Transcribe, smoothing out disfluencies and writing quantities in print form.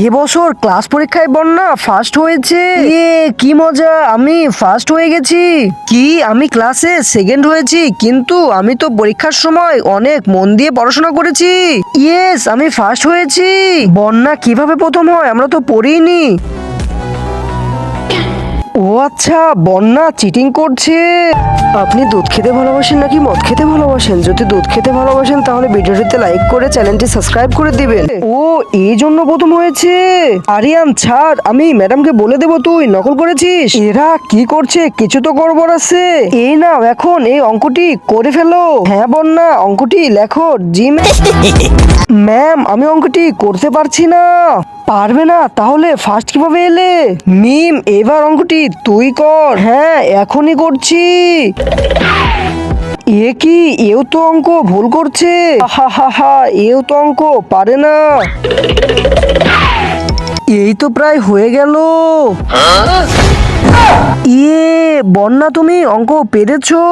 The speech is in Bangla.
এবছর ক্লাস পরীক্ষায় বন্যা ফার্স্ট হয়েছে। কি মজা, আমি ফার্স্ট হয়ে গেছি। কি, আমি ক্লাসে সেকেন্ড হয়েছি, কিন্তু আমি তো পরীক্ষার সময় অনেক মন দিয়ে পড়াশোনা করেছি। ইয়েস, আমি ফার্স্ট হয়েছি। বন্যা কিভাবে প্রথম হয় আমরা তো পড়িনি। ও আচ্ছা, বন্যা চিটিং করছে। আপনি দুধ খেতে ভালোবাসেন নাকি মদ খেতে ভালোবাসেন? যদি দুধ খেতে ভালোবাসেন তাহলে ভিডিওটিতে লাইক করে চ্যানেলটি সাবস্ক্রাইব করে দিবেন। ও, এই জন্য প্রথম হয়েছে। আরিয়ান ছাড়, আমি ম্যাডামকে বলে দেবো তুই নকল করেছিস। এরা কি করছে? কিছু তো গড়বড় আছে। এই নাও, এখন এই অঙ্কটি করে ফেলো। হ্যাঁ বন্যা, অঙ্কটি লেখো। জি ম্যাম, আমি অঙ্কটি করতে পারছি না। পারবে না? তাহলে ফার্স্ট কিভাবে এলে? মিম, এবার অঙ্কটি তুই কর। হ্যাঁ, এখনই করছি। এ কি, এও তো অঙ্ক ভুল করছে। হা হা হা, এও তো অঙ্ক পারে না। এই তো প্রায় হয়ে গেল। বন্যা তুমি অঙ্ক পেরেছো।